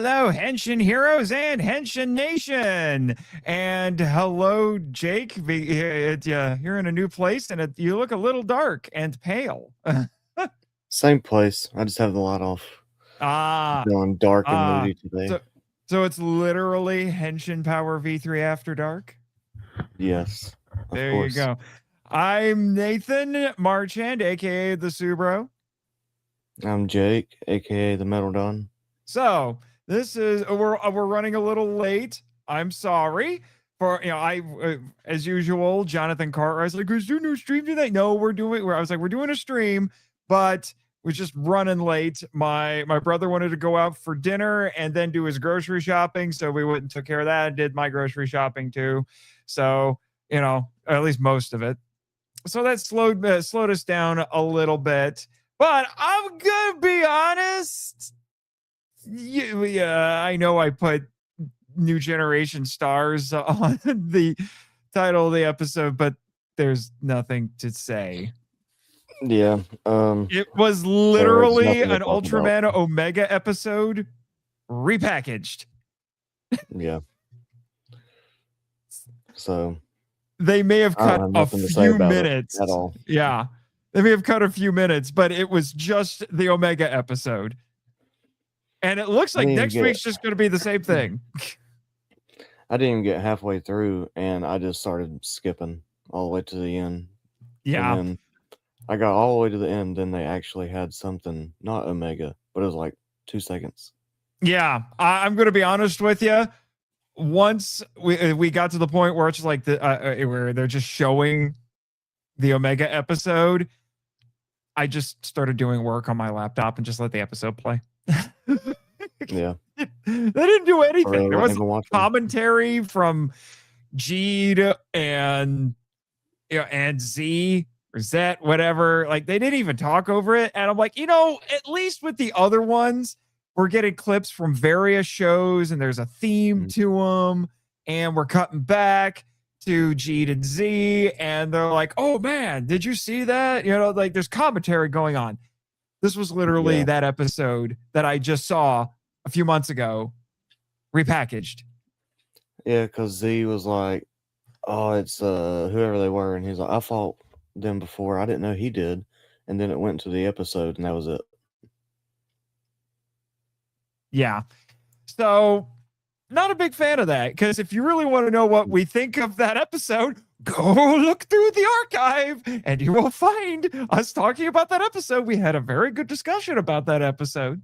Hello, Henshin Heroes and Henshin Nation. And hello, Jake. You're in a new place and you look a little dark and pale. Same place. I just have the light off. Feeling dark and moody today. So it's literally Henshin Power V3 After Dark? Yes. There you go. I'm Nathan Marchand, aka the Subro. I'm Jake, aka the Metal Don. So this is we're running a little late. I'm sorry for as usual. Jonathan Cartwright was like, "Is there no stream today?" No, we're doing a stream, but we're just running late. My brother wanted to go out for dinner and then do his grocery shopping, so we went and took care of that. Did my grocery shopping too, so at least most of it. So that slowed us down a little bit. But I'm gonna be honest. I know I put New Generation Stars on the title of the episode, but there's nothing to say. Yeah. It was literally an Ultraman Omega episode repackaged. Yeah. So they may have cut a few minutes at all. Yeah. They may have cut a few minutes, but it was just the Omega episode. And it looks like next week's just going to be the same thing. I didn't even get halfway through, and I just started skipping all the way to the end. Yeah. And then I got all the way to the end, then they actually had something, not Omega, but it was like 2 seconds. Yeah. I'm going to be honest with you. Once we got to the point where it's just like where they're just showing the Omega episode, I just started doing work on my laptop and just let the episode play. Yeah. They didn't do anything. There was commentary from Jeed and Z or Zet, whatever. Like, they didn't even talk over it. And I'm like, at least with the other ones, we're getting clips from various shows and there's a theme to them. And we're cutting back to Jeed and Z. And they're like, oh man, did you see that? There's commentary going on. This was literally that episode that I just saw a few months ago, repackaged. Yeah, because Z was like, oh, it's whoever they were. And he's like, I fought them before. I didn't know he did. And then it went to the episode, and that was it. Yeah. So, not a big fan of that, because if you really want to know what we think of that episode, go look through the archive and you will find us talking about that episode. We had a very good discussion about that episode.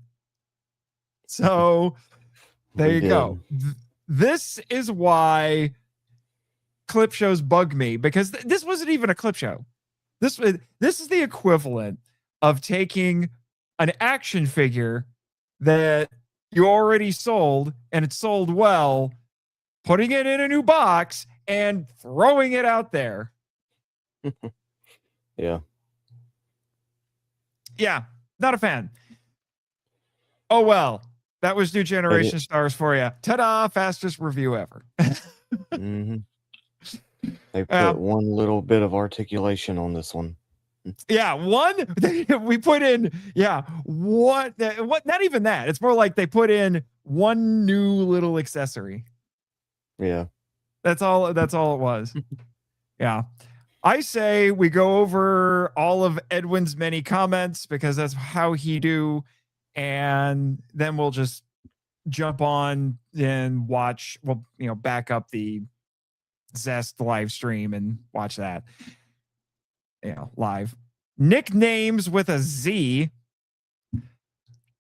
So there you go. This is why clip shows bug me, because this wasn't even a clip show. This is the equivalent of taking an action figure that you already sold and it sold well, putting it in a new box and throwing it out there. Yeah. Yeah, not a fan. Oh, well, that was New Generation Stars for you. Ta-da, fastest review ever. Mm-hmm. They put one little bit of articulation on this one. Yeah, we put in, what, not even that. It's more like they put in one new little accessory. Yeah. That's all it was. Yeah. I say we go over all of Edwin's many comments because that's how he do. And then we'll just jump on and watch, back up the ZEZTZ live stream and watch that. Live. Nicknames with a Z.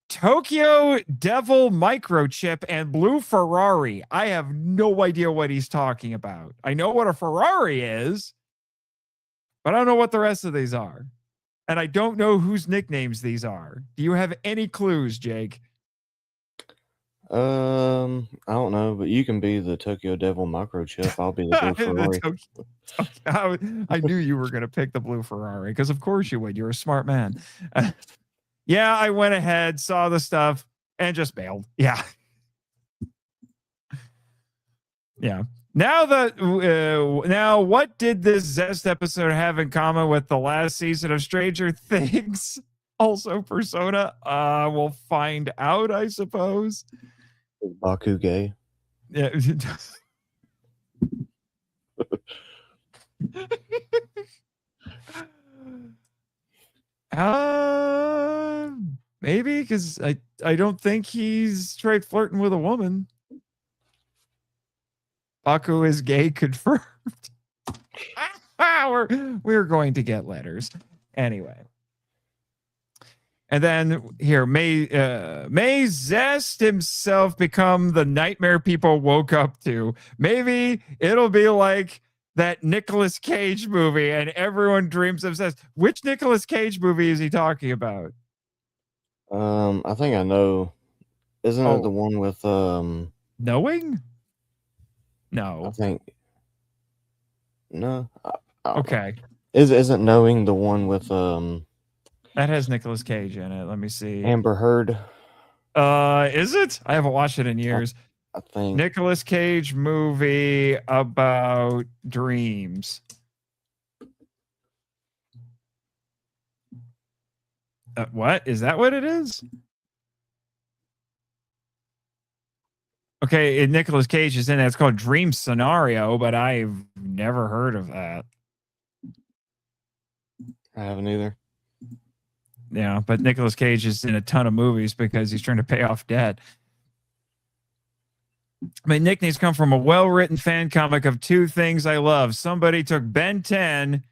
Tokyo Devil Microchip and Blue Ferrari. I have no idea what he's talking about. I know what a Ferrari is, but I don't know what the rest of these are. And I don't know whose nicknames these are. Do you have any clues, Jake? I don't know, but you can be the Tokyo Devil Microchip. I'll be the Blue Ferrari. I knew you were going to pick the Blue Ferrari because of course you would. You're a smart man. Yeah, I went ahead, saw the stuff, and just bailed. Yeah. Yeah. Now what did this ZEZTZ episode have in common with the last season of Stranger Things? Also Persona? We'll find out, I suppose. Is Baku gay? Yeah. uh, Maybe because I don't think he's straight flirting with a woman. Baku is gay confirmed. we're going to get letters anyway. And then here, may Zest himself become the nightmare people woke up to. Maybe it'll be like that Nicolas Cage movie, and everyone dreams of Zest. Which Nicolas Cage movie is he talking about? I think I know. Isn't it the one with Knowing? I No. think no. I don't know. Okay. Isn't Knowing the one with That has Nicolas Cage in it. Let me see. Amber Heard? Is it? I haven't watched it in years. I think. Nicolas Cage movie about dreams. What? Is that what it is? Okay, Nicolas Cage is in it. It's called Dream Scenario, but I've never heard of that. I haven't either. Yeah, but Nicolas Cage is in a ton of movies because he's trying to pay off debt. My nicknames come from a well-written fan comic of two things I love. Somebody took Ben 10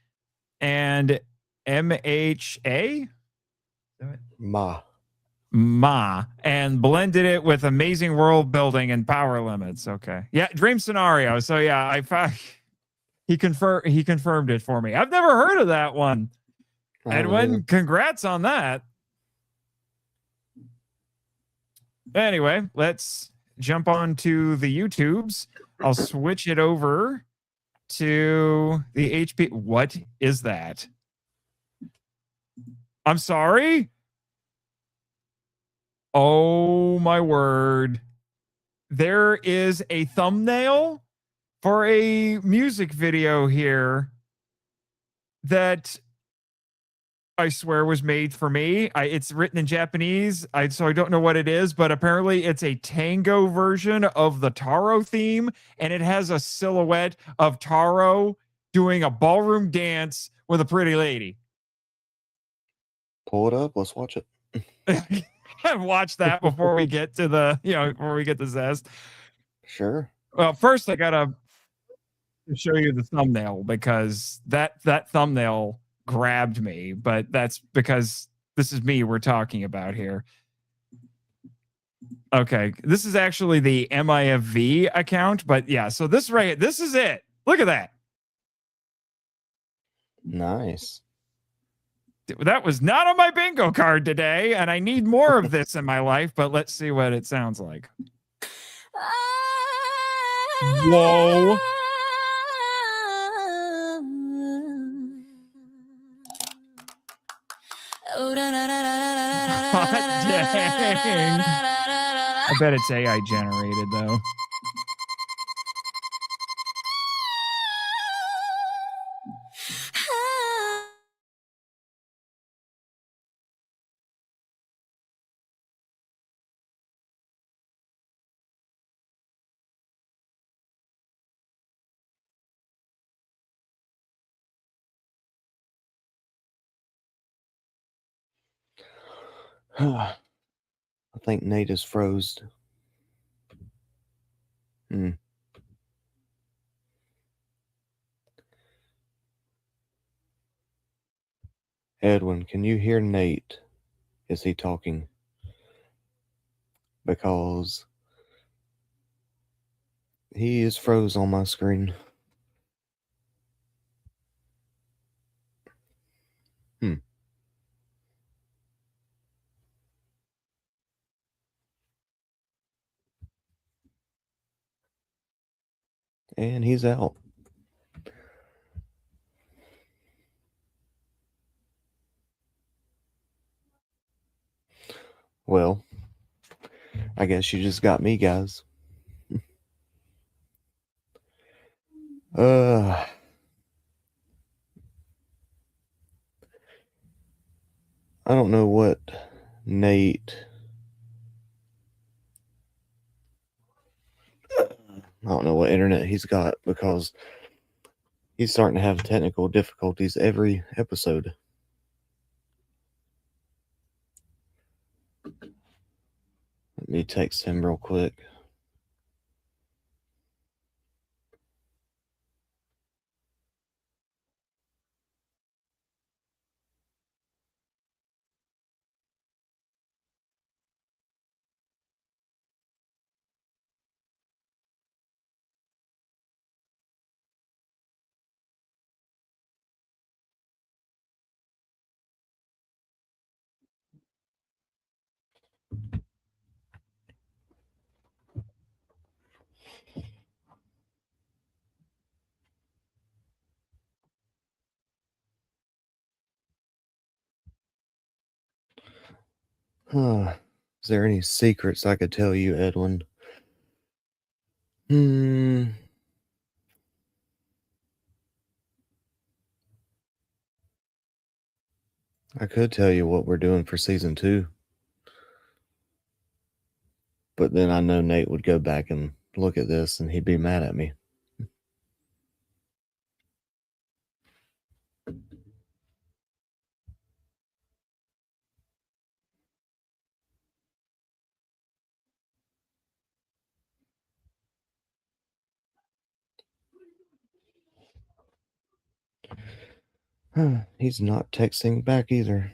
and MHA? Ma and blended it with amazing world building and power limits. Okay. Yeah, Dream Scenario. So yeah, he confirmed it for me. I've never heard of that one. Edwin, congrats on that. Anyway, let's jump on to the YouTubes. I'll switch it over to the HP. What is that? I'm sorry? Oh my word. There is a thumbnail for a music video here that I swear was made for me. It's written in Japanese, so I don't know what it is, but apparently it's a tango version of the Taro theme, and it has a silhouette of Taro doing a ballroom dance with a pretty lady. Pull it up. Let's watch it. Watch that before we get to the Zest. Sure. Well, first I gotta show you the thumbnail because that thumbnail grabbed me, but that's because this is me we're talking about here. Okay, this is actually the MIFV account, but yeah, so this is it. Look at that. Nice. That was not on my bingo card today, and I need more of this in my life, but let's see what it sounds like. Whoa. Dang. I bet it's AI generated, though. I think Nate is froze. Edwin, can you hear Nate? Is he talking? Because he is froze on my screen. And he's out. Well, I guess you just got me, guys. I don't know what Nate I don't know what internet he's got because he's starting to have technical difficulties every episode. Let me text him real quick. Is there any secrets I could tell you, Edwin? I could tell you what we're doing for season 2. But then I know Nate would go back and look at this and he'd be mad at me. He's not texting back either.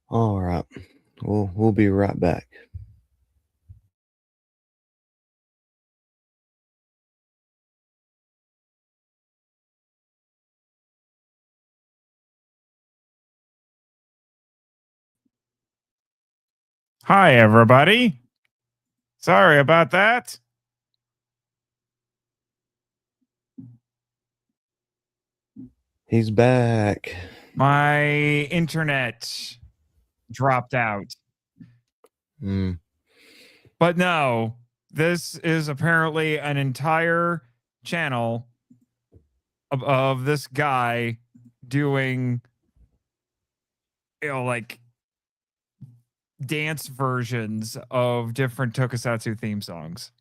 All right. We'll be right back. Hi, everybody. Sorry about that. He's back. My internet dropped out. But no, this is apparently an entire channel of this guy doing, like dance versions of different tokusatsu theme songs.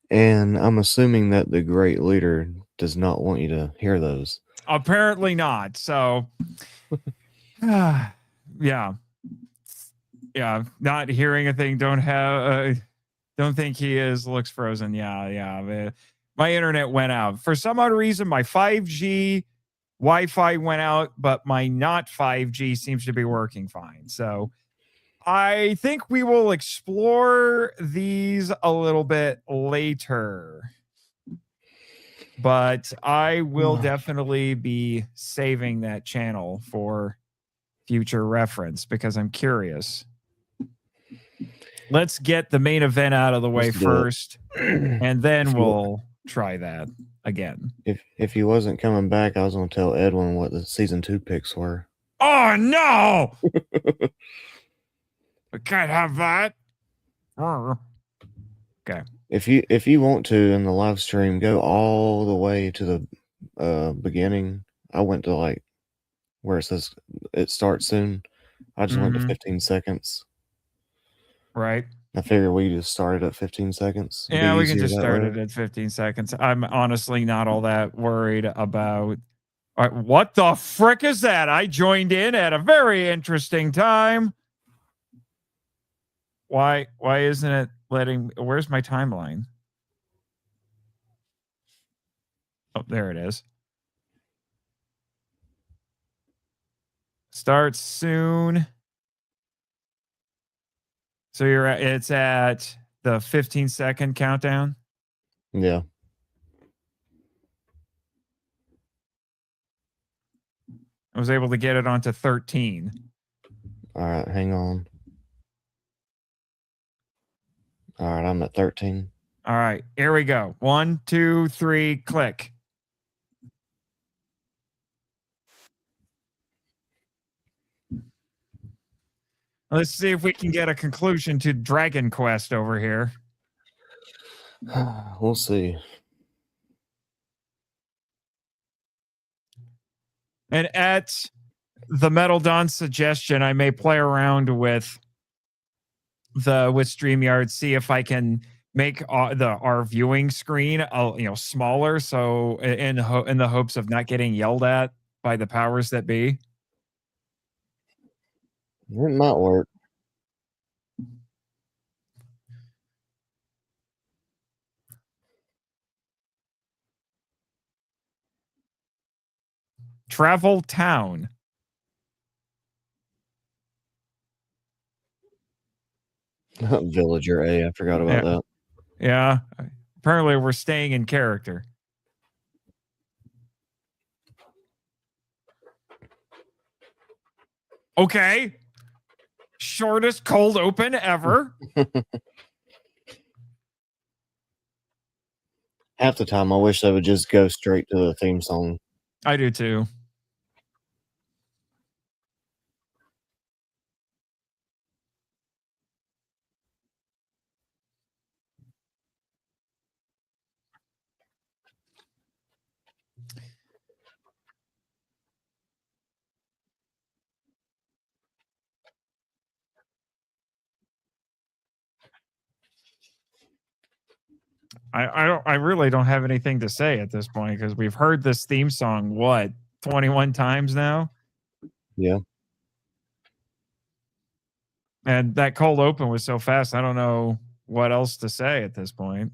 And I'm assuming that the great leader does not want you to hear those. Apparently not. So, yeah. Not hearing a thing. Don't think he is. Looks frozen. Yeah. My internet went out for some odd reason. My 5G Wi-Fi went out, but my not 5G seems to be working fine. So I think we will explore these a little bit later. But I will definitely be saving that channel for future reference because I'm curious. Let's get the main event out of the way first, and then we'll try that again. If he wasn't coming back, I was going to tell Edwin what the season 2 picks were. Oh no! We can't have that. Okay. If you want to in the live stream, go all the way to the beginning. I went to like where it says it starts soon. I just went to 15 seconds. Right. I figured we just started at 15 seconds. Yeah, we can just start it at 15 seconds. I'm honestly not all that worried about. All right, what the frick is that? I joined in at a very interesting time. Why isn't it letting? Where's my timeline? Oh, there it is. Starts soon. So it's at the 15-second countdown. Yeah. I was able to get it onto 13. All right, hang on. All right, I'm at 13. All right, here we go. 1, 2, 3, click. Let's see if we can get a conclusion to Dragon Quest over here. We'll see. And at the Metal Dawn suggestion, I may play around with StreamYard, see if I can make our viewing screen smaller, so in the hopes of not getting yelled at by the powers that be. It might work. Travel Town. Villager A. I forgot about that. Yeah. Apparently, we're staying in character. Okay. Shortest cold open ever. Half the time, I wish they would just go straight to the theme song. I do too. I really don't have anything to say at this point because we've heard this theme song 21 times now. Yeah. And that cold open was so fast. I don't know what else to say at this point.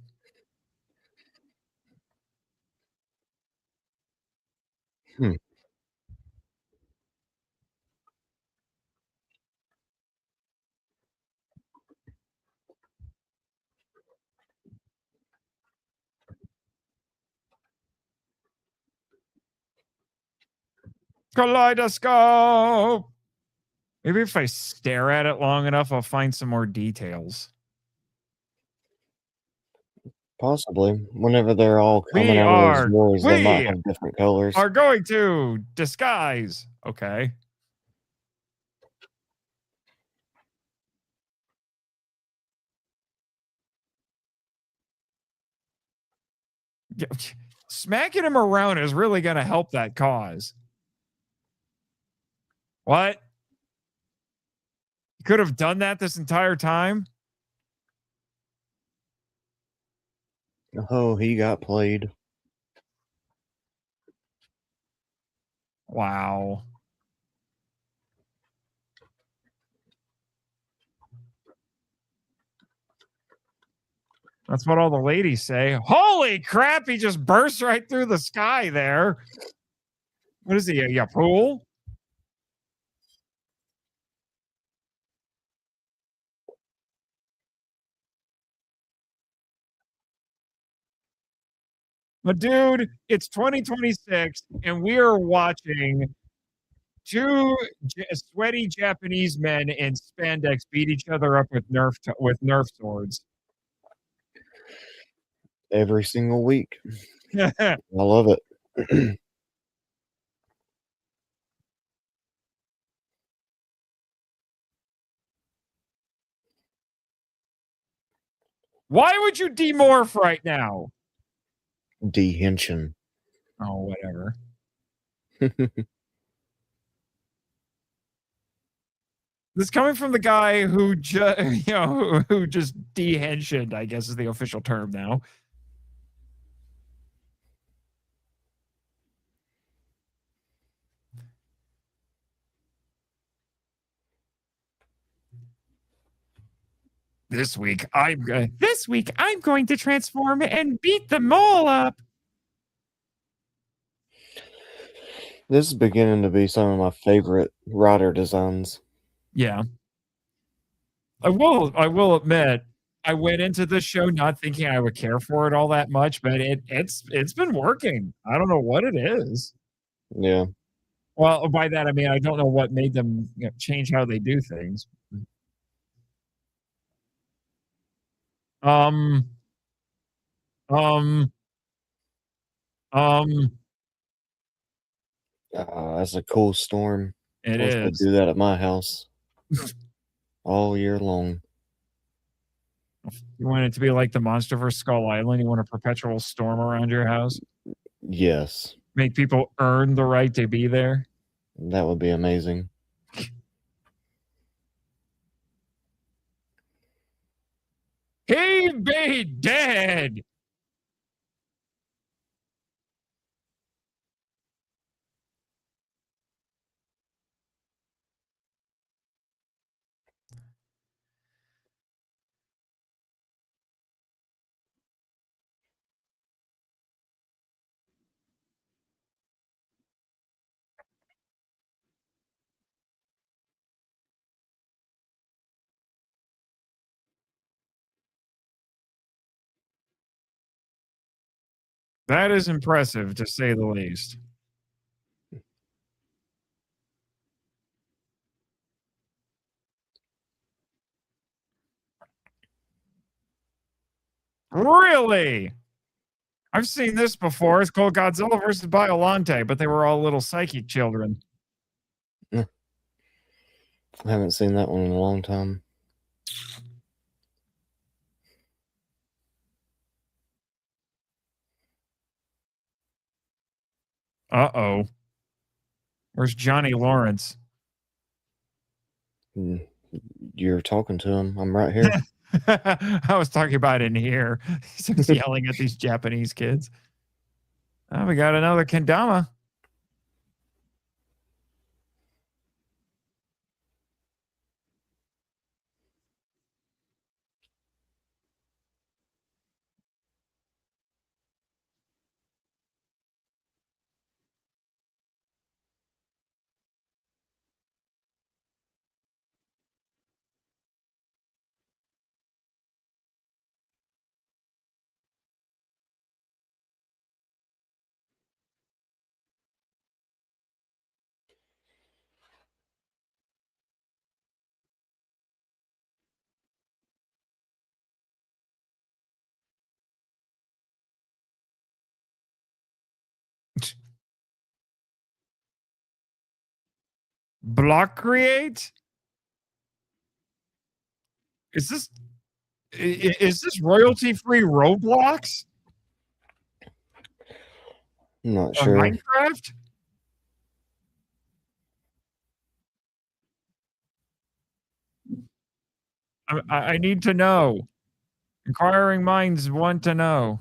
Kaleidoscope. Maybe if I stare at it long enough, I'll find some more details. Possibly. Whenever they're all coming out of those doors, they might have different colors. Are going to disguise. Okay. Smacking him around is really going to help that cause. What? You could have done that this entire time? Oh, he got played. Wow. That's what all the ladies say. Holy crap, he just burst right through the sky there. What is he, a pool? But dude, it's 2026 and we are watching two sweaty Japanese men in spandex beat each other up with Nerf swords. Every single week. I love it. Why would you demorph right now? Dehension. Oh, whatever. This coming from the guy who who just dehensioned, I guess is the official term now. This week I'm going to transform and beat them all up. This is beginning to be some of my favorite rider designs. Yeah. I will admit, I went into this show not thinking I would care for it all that much, but it's been working. I don't know what it is. Yeah. Well, by that I mean I don't know what made them change how they do things. That's a cool storm. It I wish they'd is. do that at my house all year long. You want it to be like the monster for Skull Island. You want a perpetual storm around your house. Yes, Make people earn the right to be there. that would be amazing. He be dead. That is impressive, to say the least. Really? I've seen this before. It's called Godzilla versus Biollante, but they were all little psychic children. I haven't seen that one in a long time. Uh-oh. Where's Johnny Lawrence? You're talking to him. I'm right here. I was talking about in here. He's yelling at these Japanese kids. Oh, we got another kendama. Block create? Is this royalty free Roblox I'm not or sure. Minecraft? I need to know. Inquiring minds want to know.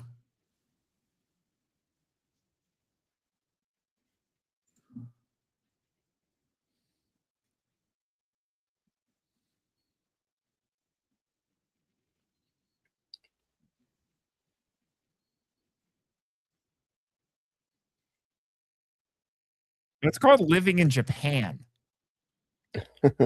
It's called living in Japan. It's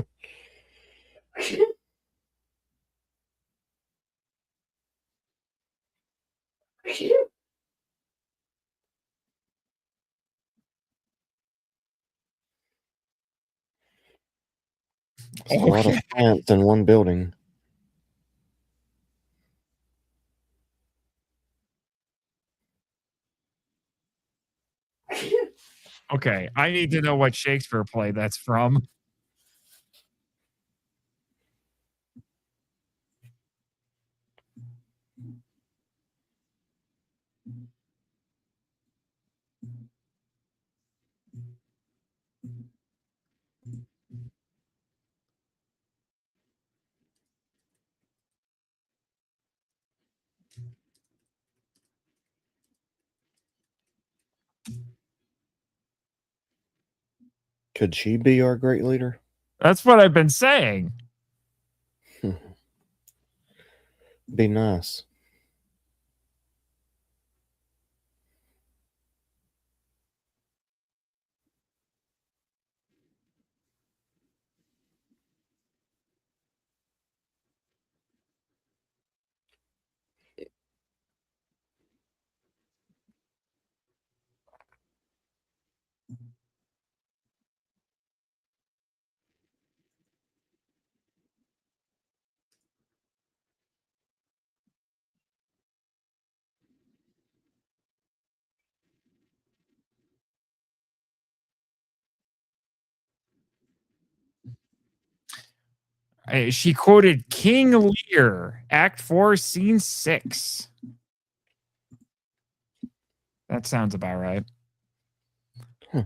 a lot of plants in one building. Okay, I need to know what Shakespeare play that's from. Could she be our great leader? That's what I've been saying. Be nice. She quoted King Lear, Act 4, Scene 6. That sounds about right. Huh.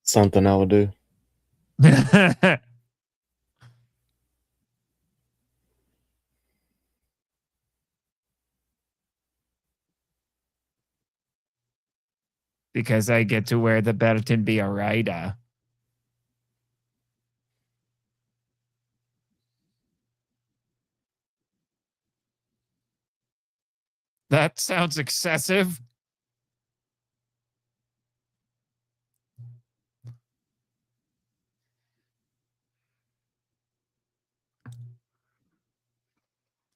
Something I would do. Because I get to wear the belt and be a rider. That sounds excessive.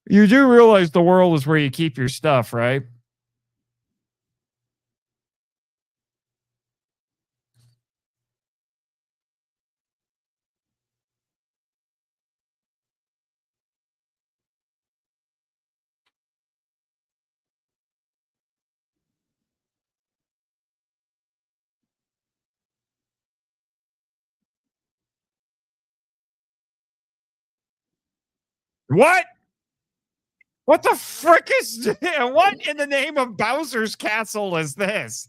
You do realize the world is where you keep your stuff, right? What? What the frick is what in the name of Bowser's Castle is this?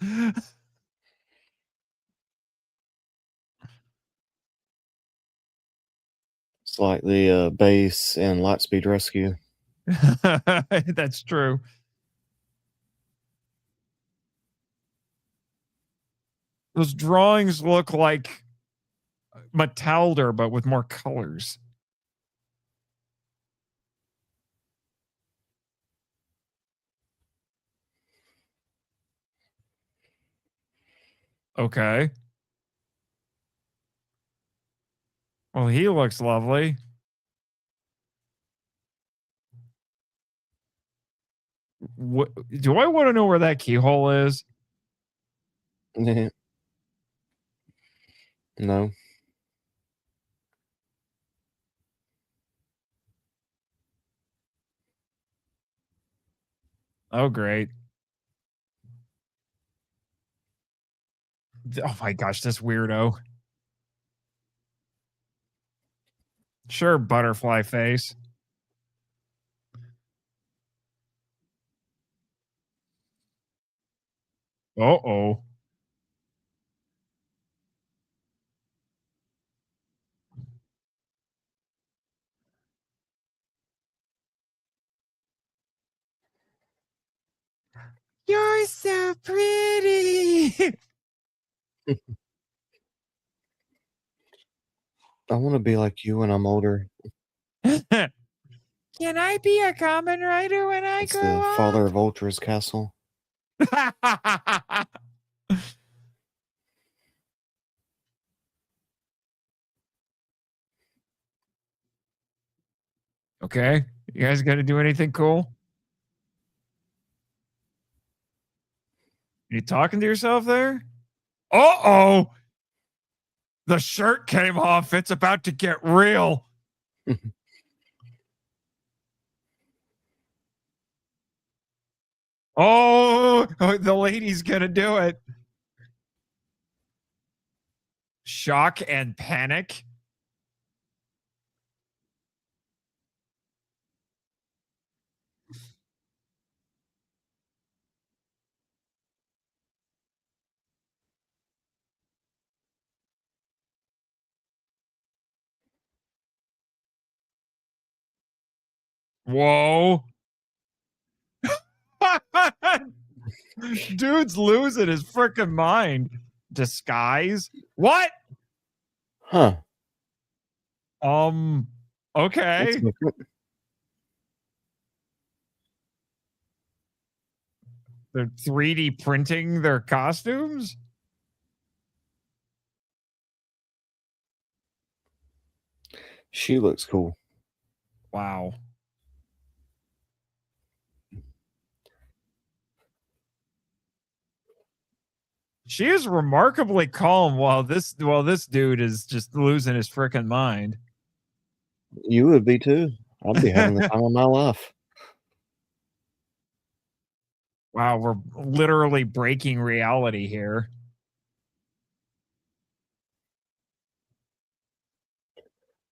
It's like the base in Lightspeed Rescue. That's true. Those drawings look like Metalder, but with more colors. Okay. Well, he looks lovely. What do I want to know where that keyhole is? No. Oh, great. Oh my gosh, this weirdo. Sure, butterfly face. Uh-oh. You're so pretty. I want to be like you when I'm older. Can I be a Kamen Rider when I It's the father of Ultra's castle. up? Okay. You guys got to do anything cool? You talking to yourself there? Uh-oh. The shirt came off. It's about to get real. Oh, the lady's going to do it. Shock and panic. Whoa. Dude's losing his freaking mind. Disguise? What? Huh. That's Okay. different. They're 3D printing their costumes? She looks cool. Wow. She is remarkably calm while this dude is just losing his freaking mind. You would be too. I'd be having the time of my life. Wow, we're literally breaking reality here.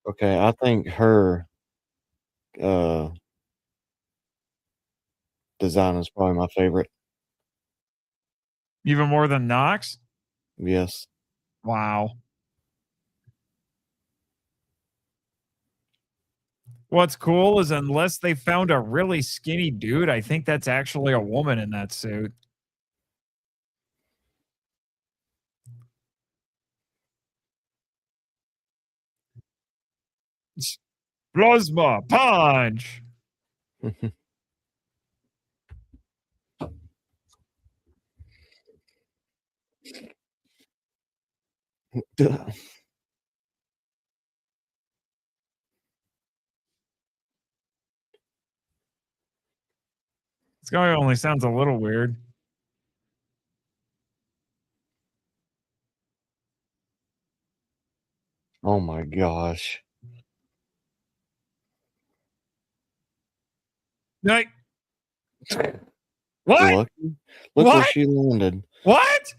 Okay, I think her uh design is probably my favorite. Even more than Nox? Yes. Wow. What's cool is unless they found a really skinny dude, I think that's actually a woman in that suit. Plasma punch. This guy only sounds a little weird. Oh my gosh. Like, what? Lucky. Look where What? she landed. What?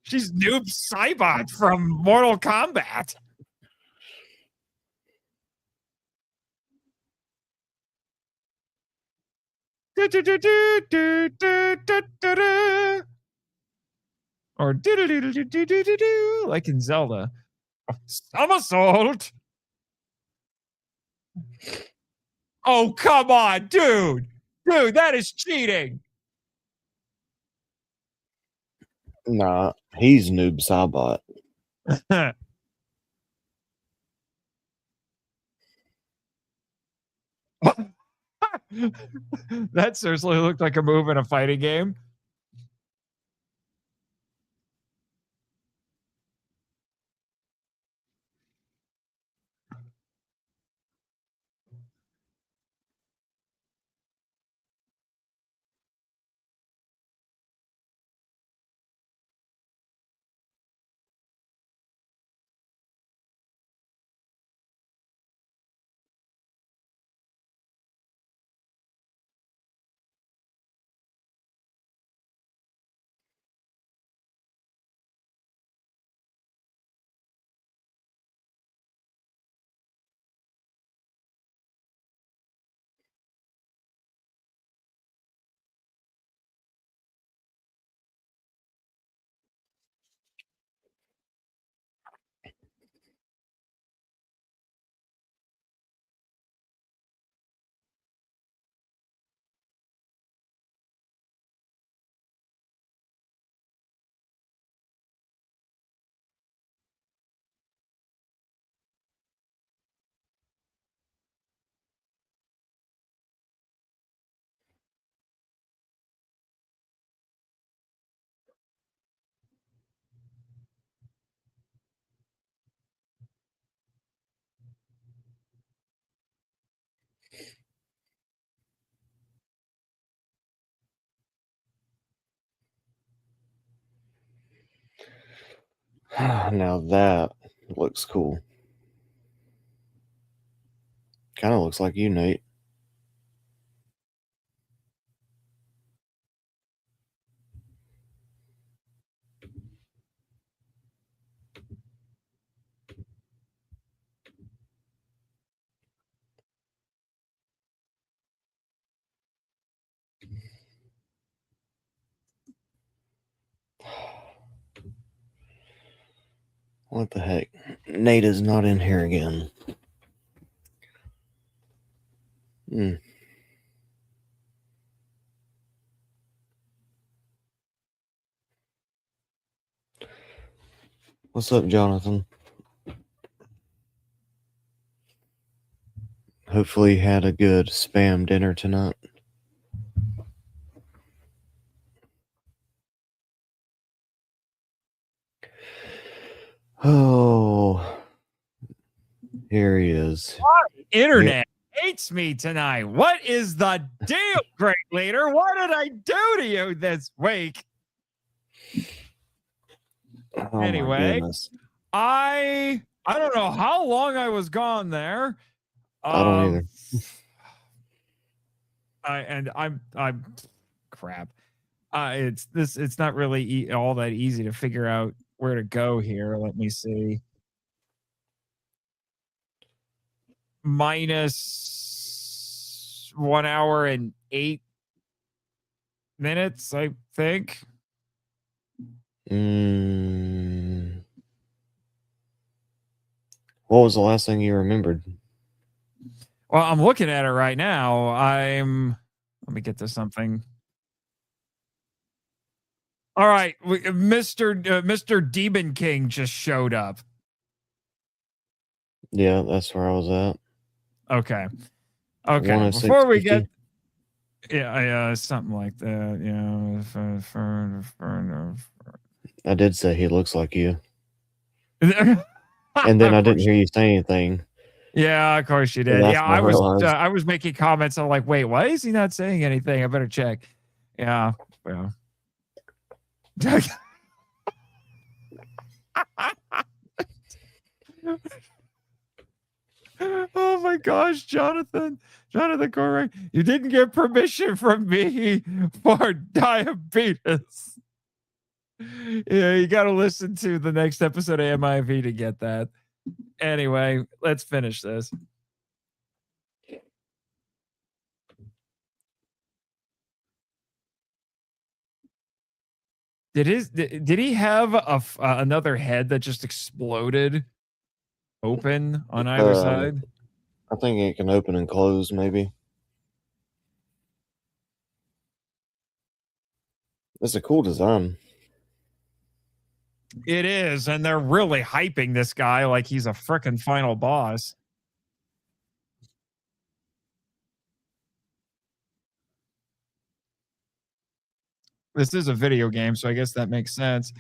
She's Noob Saibot from Mortal Kombat. Or like in Zelda. Somersault. Oh, come on, dude. Dude, that is cheating. Nah, he's Noob Saibot. That seriously looked like a move in a fighting game. Now that looks cool. Kind of looks like you, Nate. What the heck? Nate is not in here again. Hmm. What's up, Jonathan? Hopefully you had a good spam dinner tonight. Oh, here he is. Internet hates me tonight. What is the deal, great leader? What did I do to you this week? Oh my Anyway, goodness. I don't know how long I was gone there. I don't either. I'm crap. It's not really all that easy to figure out where to go here. Let me see. Minus 1 hour and 8 minutes, I think. What was the last thing you remembered? Well, I'm looking at it right now. Let me get to something. All right, Mr. Demon King just showed up. Yeah, that's where I was at. Okay. Okay. 106.50. Before we get something like that. I did say he looks like you. Yeah. And then I didn't hear you say anything. Yeah, of course you And did. that's Yeah, when I realized. I was making comments. I'm like, wait, why is he not saying anything? I better check. Yeah. Well. Oh my gosh, Jonathan Corey, you didn't get permission from me for diabetes. Yeah, you got to listen to the next episode of MIV to get that. Anyway, let's finish this. Did he have another head that just exploded open on either side? I think it can open and close, maybe. It's a cool design. It is, and they're really hyping this guy like he's a freaking final boss. This is a video game, so I guess that makes sense.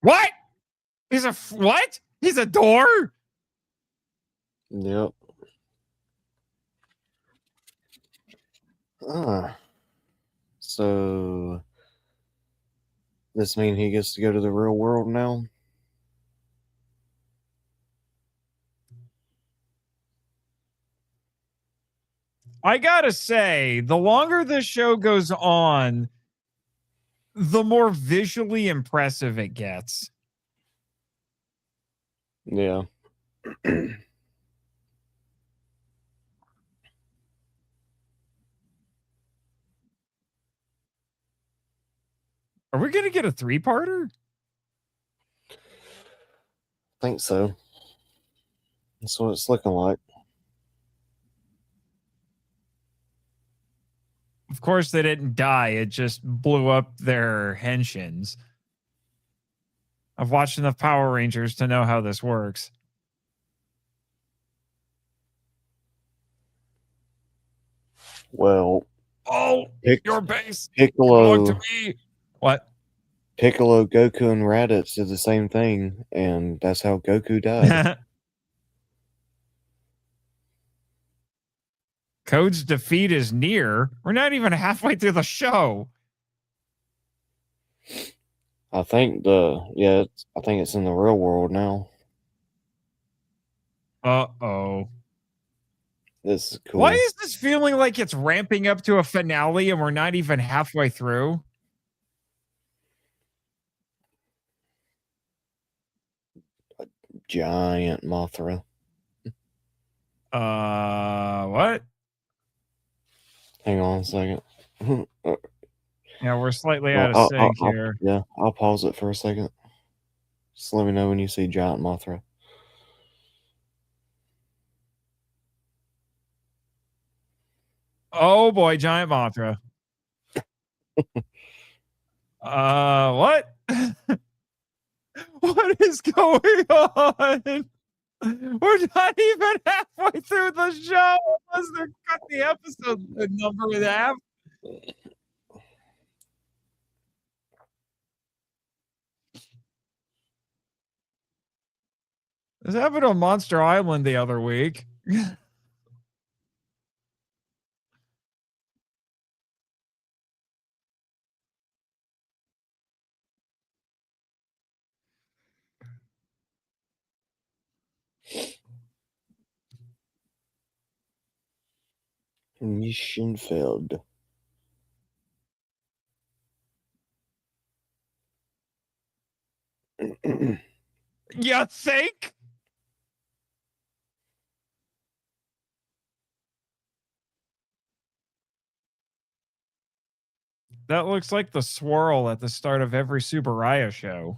What? He's a what? He's a door? Yep. So this mean he gets to go to the real world now? I gotta say, the longer this show goes on, the more visually impressive it gets. Yeah. Are we gonna get a 3-parter? Think so. That's what it's looking like. Of course, they didn't die. It just blew up their henshins. I've watched enough Power Rangers to know how this works. Well, Your base Piccolo belonged to me. What? Piccolo, Goku, and Raditz did the same thing, and that's how Goku died. Code's defeat is near. We're not even halfway through the show. I think it's in the real world now. Uh-oh. This is cool. Why is this feeling like it's ramping up to a finale and we're not even halfway through? A giant Mothra. What? Hang on a second. Yeah, we're slightly out of sync here. Yeah, I'll pause it for a second. Just let me know when you see giant Mothra. Oh boy, giant Mothra. What? What is going on? We're not even halfway through the show unless they cut the episode number in half. This happened on Monster Island the other week. Mission failed. You think? That looks like the swirl at the start of every Subaraya show.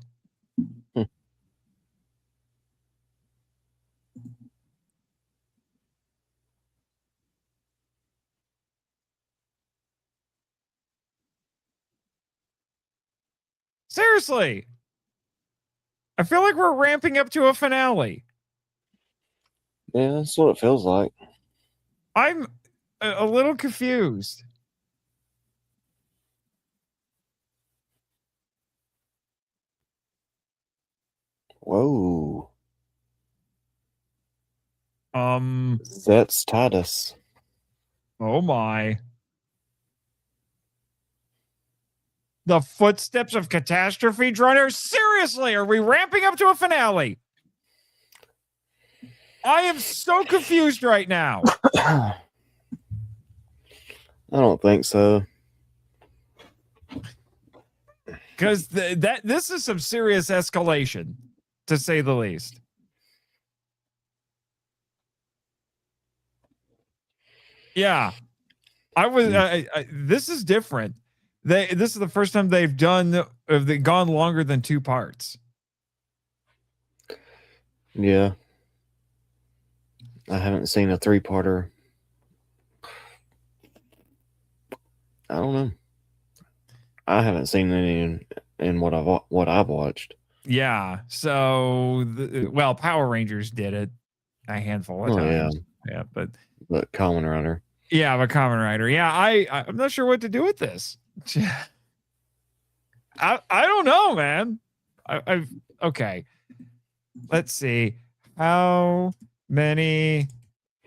Seriously. I feel like we're ramping up to a finale. Yeah, that's what it feels like. I'm a little confused. Whoa. ZEZTZ. Oh my. The footsteps of catastrophe runner? Seriously, are we ramping up to a finale? I am so confused right now. I don't think so. Because this is some serious escalation, to say the least. Yeah, this is different. This is the first time they've gone longer than 2 parts. Yeah. I haven't seen a 3-parter. I don't know. I haven't seen any in what I've watched. Yeah. So, well, Power Rangers did it a handful of times. Yeah, but Kamen Rider. Yeah, but Kamen Rider. Yeah, I'm not sure what to do with this. I don't know, man. Okay. Let's see. How many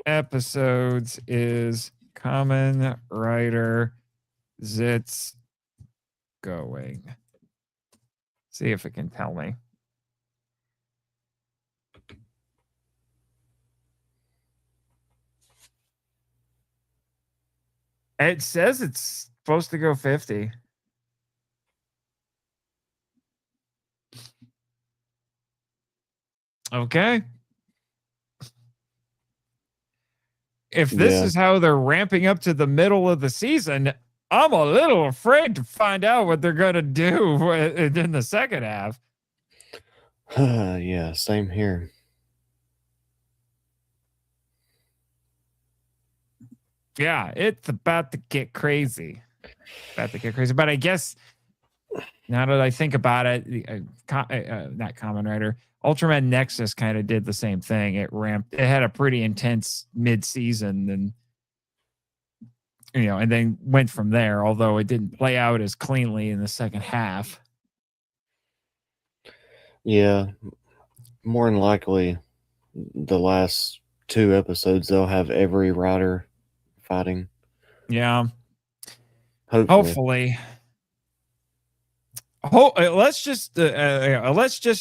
episodes is Kamen Rider ZEZTZ going? See if it can tell me. It says it's supposed to go 50. Okay. If this is how they're ramping up to the middle of the season, I'm a little afraid to find out what they're going to do in the second half. Yeah, same here. Yeah, it's about to get crazy. But I guess now that I think about it, not Kamen Rider, Ultraman Nexus kind of did the same thing. It had a pretty intense mid-season, and and then went from there, although it didn't play out as cleanly in the second half. Yeah, more than likely, the last 2 episodes they'll have every rider fighting. Yeah, hopefully. Let's just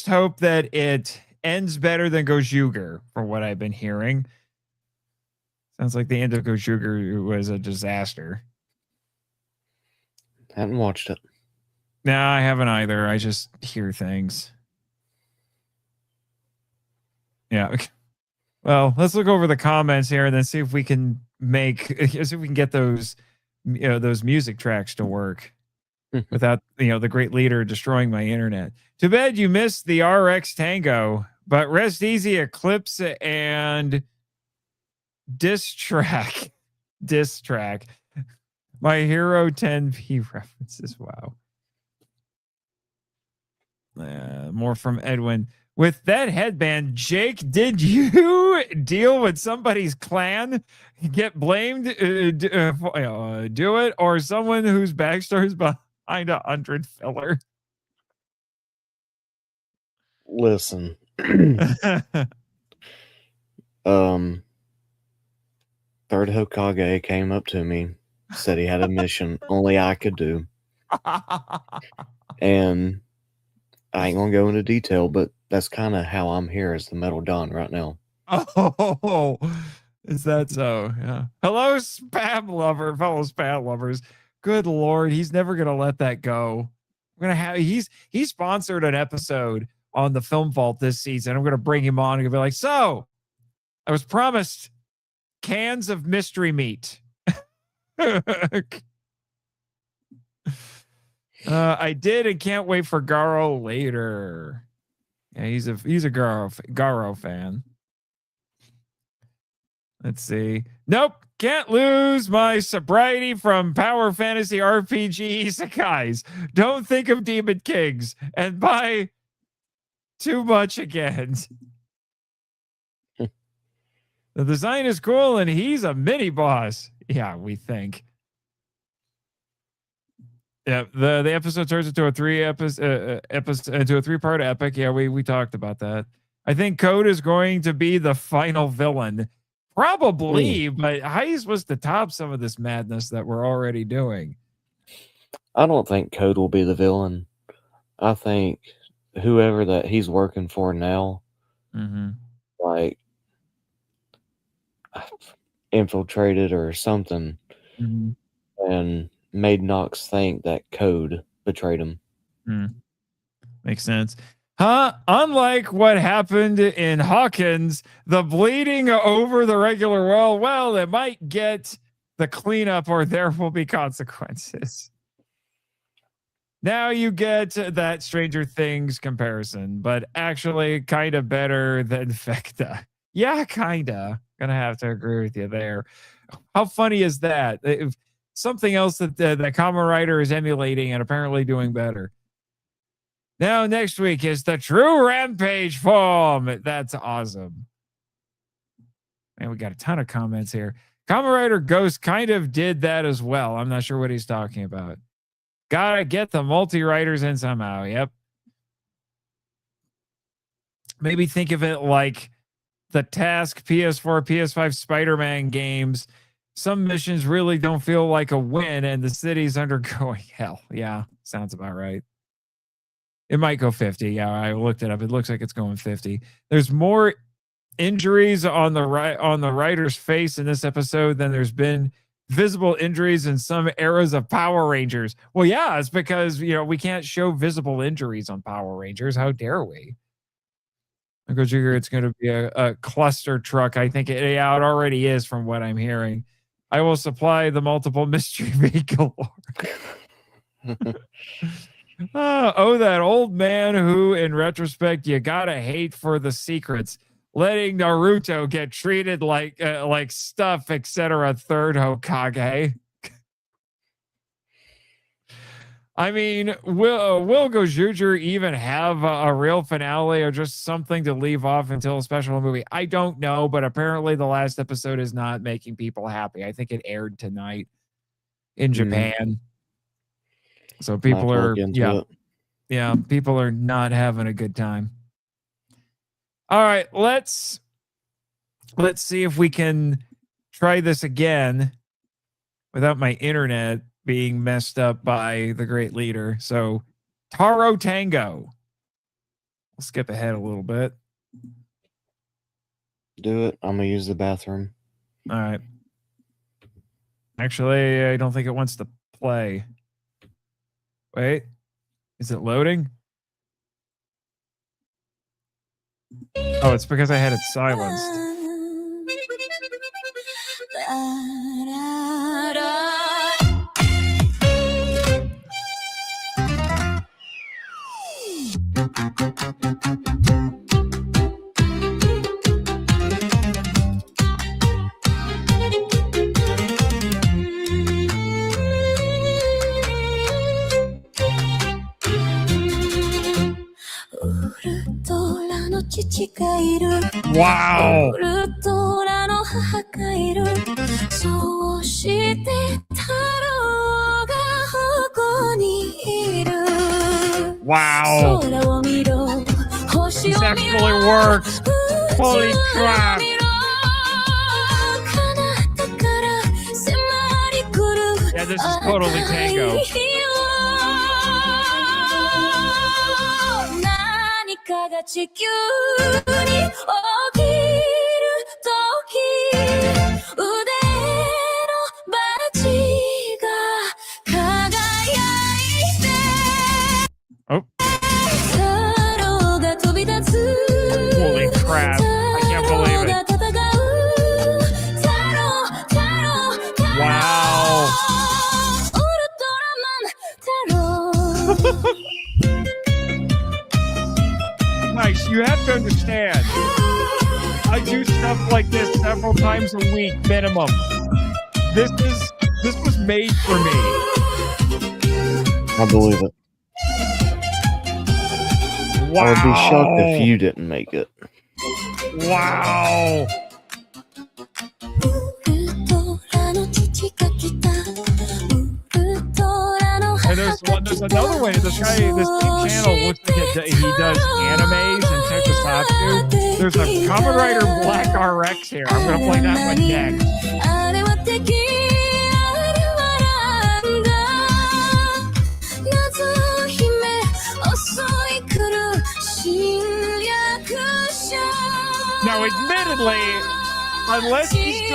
hope that it ends better than Gojuger, from what I've been hearing. Sounds like the end of Gojuger was a disaster. Haven't watched it. No, I haven't either. I just hear things. Yeah. Well, let's look over the comments here and then see if we can get those those music tracks to work without the great leader destroying my internet. Too bad you missed the RX Tango, but Rest Easy, Eclipse, and Diss Track. My Hero 10p references. Wow. More from Edwin. With that headband, Jake, did you deal with somebody's clan? Get blamed? Do it? Or someone whose backstory is behind 100 filler? Listen. Third Hokage came up to me, said he had a mission only I could do. And I ain't gonna go into detail, but that's kind of how I'm here as the Metal Don right now. Oh, is that so? Yeah. Hello, spam lover, fellow spam lovers. Good Lord, he's never gonna let that go. We're gonna have he sponsored an episode on the Film Vault this season. I'm gonna bring him on and be like, so I was promised cans of mystery meat. I did and can't wait for Garo later. Yeah, he's a Garo fan. Let's see. Nope, can't lose my sobriety from Power Fantasy RPG Isekais. Don't think of Demon Kings and buy too much again. The design is cool and he's a mini boss. Yeah, we think. Yeah, the episode turns into a three-part epic. Yeah, we talked about that. I think Code is going to be the final villain. Probably, but how are you supposed to top some of this madness that we're already doing? I don't think Code will be the villain. I think whoever that he's working for now, like infiltrated or something, and made Nox think that Code betrayed him. Makes sense. Unlike what happened in Hawkins, the bleeding over the regular well, it might get the cleanup or there will be consequences. Now you get that Stranger Things comparison, but actually kind of better than Fecta. Yeah, kind of. Gonna have to agree with you there. How funny is that? If something else that the Kamen Rider is emulating and apparently doing better. Now, next week is the True Rampage form. That's awesome. Man, we got a ton of comments here. Kamen Rider Ghost kind of did that as well. I'm not sure what he's talking about. Gotta get the multi-writers in somehow. Yep. Maybe think of it like the Task PS4, PS5 Spider-Man games. Some missions really don't feel like a win, and the city's undergoing hell. Yeah, sounds about right. It might go 50. Yeah, I looked it up. It looks like it's going 50. There's more injuries on the writer's face in this episode than there's been visible injuries in some eras of Power Rangers. Well, yeah, it's because we can't show visible injuries on Power Rangers. How dare we? I go figure it's going to be a cluster truck. I think it already is from what I'm hearing. I will supply the multiple mystery vehicle. That old man who, in retrospect, you gotta hate for the secrets, letting Naruto get treated like stuff, etc. Third Hokage. I mean, will Gojuju even have a real finale or just something to leave off until a special movie? I don't know, but apparently the last episode is not making people happy. I think it aired tonight in Japan. So people are, people are not having a good time. All right, let's see if we can try this again without my internet being messed up by the great leader. So Taro Tango. I'll skip ahead a little bit. Do it. I'm gonna use the bathroom. All right. Actually, I don't think it wants to play. Wait, is it loading? Oh, it's because I had it silenced. Wow. Wow. This actually works. Holy crap. Yeah, this is totally Tango. Oh. Holy crap. I can't believe it. Wow. Nice. You have to understand. I do stuff like this several times a week minimum. This was made for me. I believe it. Wow. I would be shocked if you didn't make it. Wow. And there's another way. This team channel looks like he does animes and tokusatsu. There's a Kamen Rider Black RX here. I'm gonna play that one next. Now, admittedly, unless he's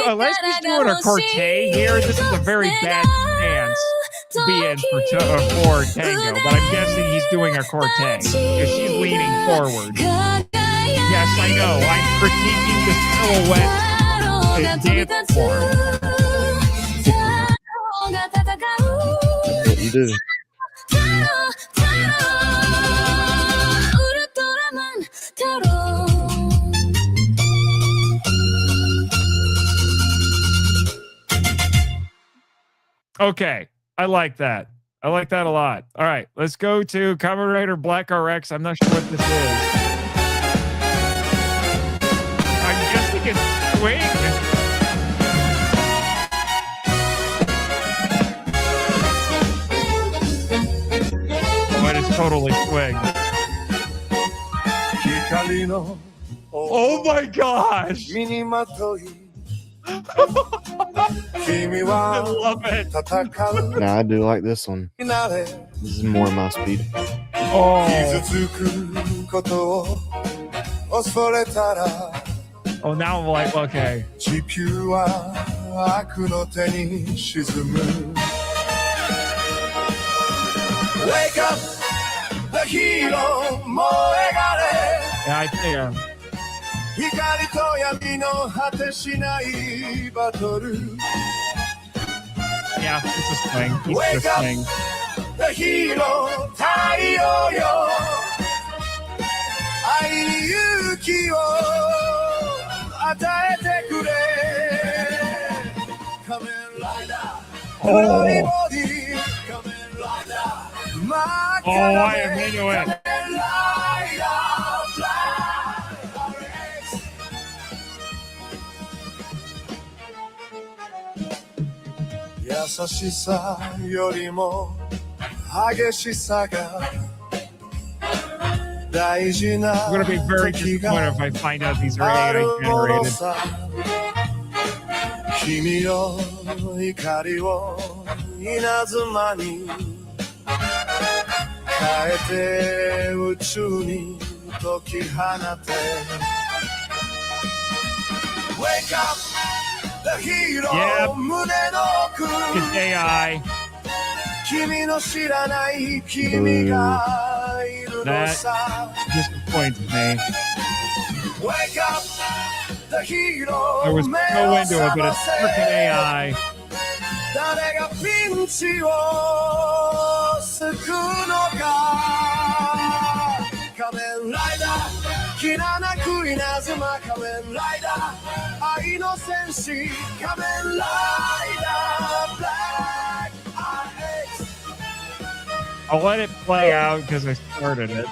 doing a corte here, this is a very bad stance to be in for Tango. But I'm guessing he's doing a corte because she's leaning forward. Yes, I know. I'm critiquing the silhouette dance form. That's what you do. Okay, I like that. I like that a lot. All right, let's go to Kamen Rider Black RX. I'm not sure what this is. I'm guessing it's swing. But it's totally swing. Oh my gosh! I love it. Nah, I do like this one. This is more my speed. Oh. Oh, now I'm like, okay. Wake up, the hero, Yeah, I think. 光と闇の果てしないバトル Yeah, it's a swing. He's Wake just up, swing. the hero 太陽よ愛に勇気を与えてくれ仮面ライダー黒いボディ仮面ライダー真っ Oh, 赤 I am な into 仮面 it. ライダーフライ 優しさよりも激しさが大事な I'm going to be very 時 disappointed が if I find out these are あ AI るもの generated. さ君の怒りを稲妻に変えて宇宙に解き放て Wake up the hero Yep. 胸の奥 It's AI. 君の知らない君がいるのさ Disappoints me. Wake up the hero I was so into it, but it's freaking AI. 誰がピンチを救うのか仮面ライダーきらなく稲妻仮面ライダー愛の戦士仮面ライダー Black RX I'll let it play out because I started it.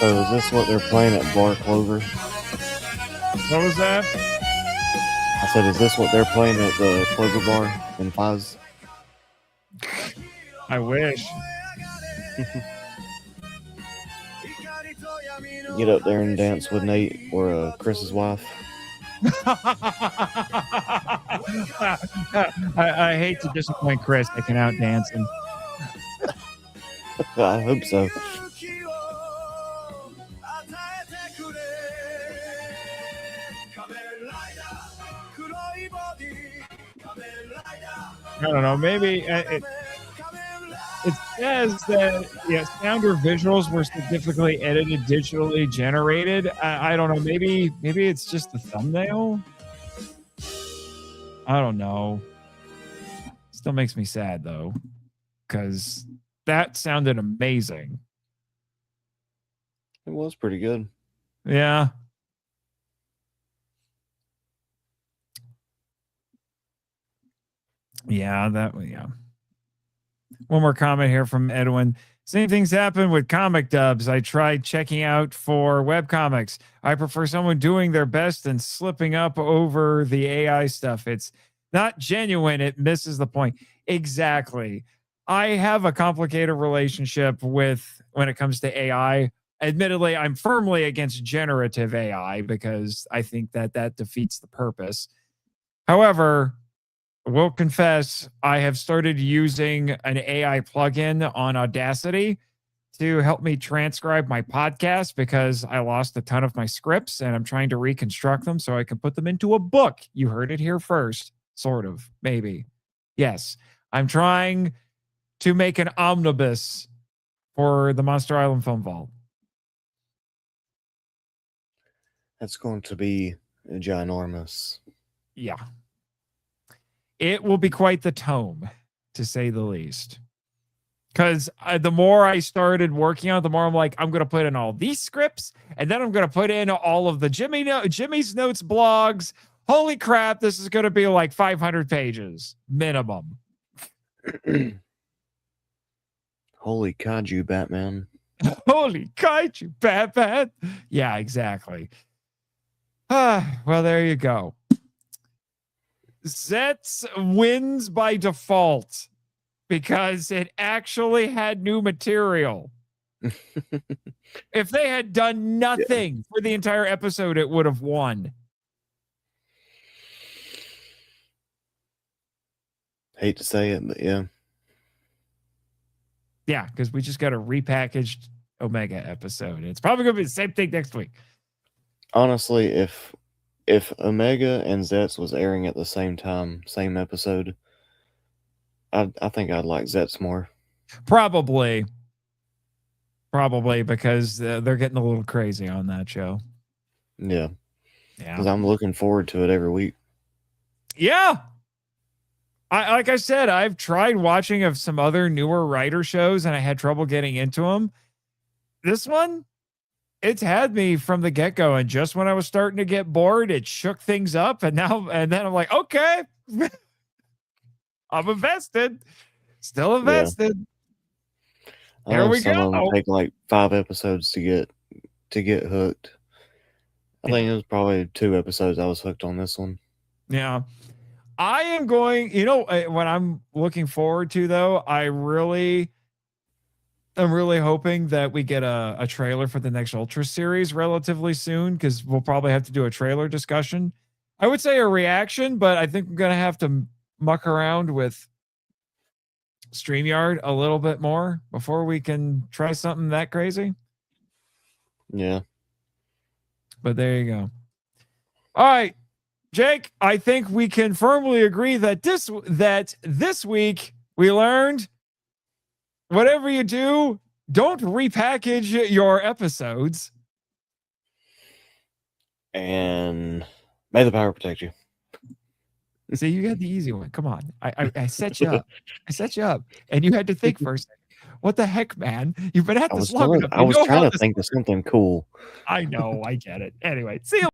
So is this what they're playing at Bar Clover? What was that? I said, is this what they're playing at the Kroger bar in Paz? I wish. Get up there and dance with Nate or Chris's wife. I hate to disappoint Chris taking out dancing. I hope so. I don't know. Maybe it says that sound or visuals were significantly edited, digitally generated. I don't know. Maybe it's just the thumbnail. I don't know. Still makes me sad though, because that sounded amazing. It was pretty good. Yeah. Yeah, yeah. One more comment here from Edwin. Same things happen with comic dubs. I tried checking out for webcomics. I prefer someone doing their best and slipping up over the AI stuff. It's not genuine. It misses the point. Exactly. I have a complicated relationship with when it comes to AI. Admittedly, I'm firmly against generative AI because I think that defeats the purpose. However, will confess, I have started using an AI plugin on Audacity to help me transcribe my podcast because I lost a ton of my scripts and I'm trying to reconstruct them so I can put them into a book. You heard it here first. Sort of, maybe. Yes, I'm trying to make an omnibus for the Monster Island Film Vault. That's going to be ginormous. Yeah. It will be quite the tome, to say the least. Because the more I started working on it, the more I'm like, I'm going to put in all these scripts, and then I'm going to put in all of the Jimmy's Notes blogs. Holy crap, this is going to be like 500 pages minimum. Holy kaiju, Batman. Holy kaiju, Batman. Yeah, exactly. Well, there you go. ZEZTZ wins by default because it actually had new material. If they had done nothing for the entire episode, it would have won. Hate to say it, but yeah. Yeah, because we just got a repackaged Omega episode. It's probably going to be the same thing next week. Honestly, if Omega and ZEZTZ was airing at the same time, same episode, I think I'd like ZEZTZ more. Probably because they're getting a little crazy on that show. Yeah. Because I'm looking forward to it every week. Yeah. Like I said, I've tried watching of some other newer writer shows and I had trouble getting into them. This one, it's had me from the get-go, and just when I was starting to get bored, it shook things up, and then I'm like, okay, I'm invested, still invested. Yeah. Here we some go. of them take like 5 episodes to get hooked. I think it was probably 2 episodes I was hooked on this one. Yeah. I am going, what I'm looking forward to, though, I'm really hoping that we get a trailer for the next Ultra series relatively soon, because we'll probably have to do a trailer discussion. I would say a reaction, but I think we're going to have to muck around with StreamYard a little bit more before we can try something that crazy. Yeah. But there you go. All right, Jake, I think we can firmly agree that this week we learned, whatever you do, don't repackage your episodes. And may the power protect you. See, you got the easy one. Come on. I set you up. I set you up. And you had to think first. What the heck, man? You've been at this long enough. I was trying to think of something cool. I know. I get it. Anyway, see you.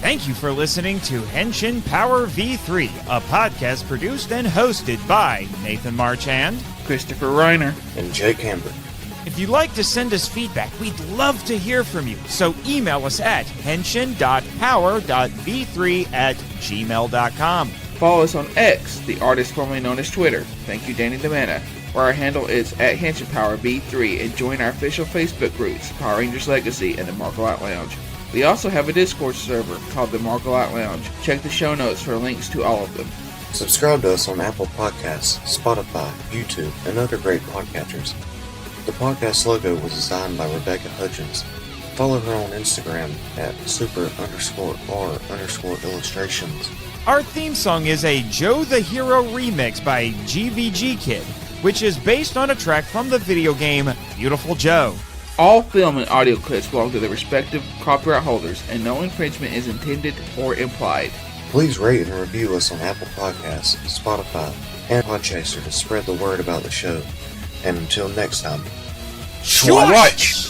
Thank you for listening to Henshin Power V3, a podcast produced and hosted by Nathan Marchand, Christopher Reiner, And Jake Hamber. If you'd like to send us feedback, we'd love to hear from you. So email us at henshin.power.v3@gmail.com. Follow us on X, the artist formerly known as Twitter. Thank you, Danny DeManna, where our handle is at HenshinPowerV3, and join our official Facebook groups, Power Rangers Legacy and the Marco Out Lounge. We also have a Discord server called the Marco Out Lounge. Check the show notes for links to all of them. Subscribe to us on Apple Podcasts, Spotify, YouTube, and other great podcatchers. The podcast logo was designed by Rebecca Hutchins. Follow her on Instagram at super_r_illustrations. Our theme song is a Joe the Hero remix by GVG Kid, which is based on a track from the video game Beautiful Joe. All film and audio clips belong to their respective copyright holders, and no infringement is intended or implied. Please rate and review us on Apple Podcasts, Spotify, and Podchaser to spread the word about the show. And until next time, Schwatch!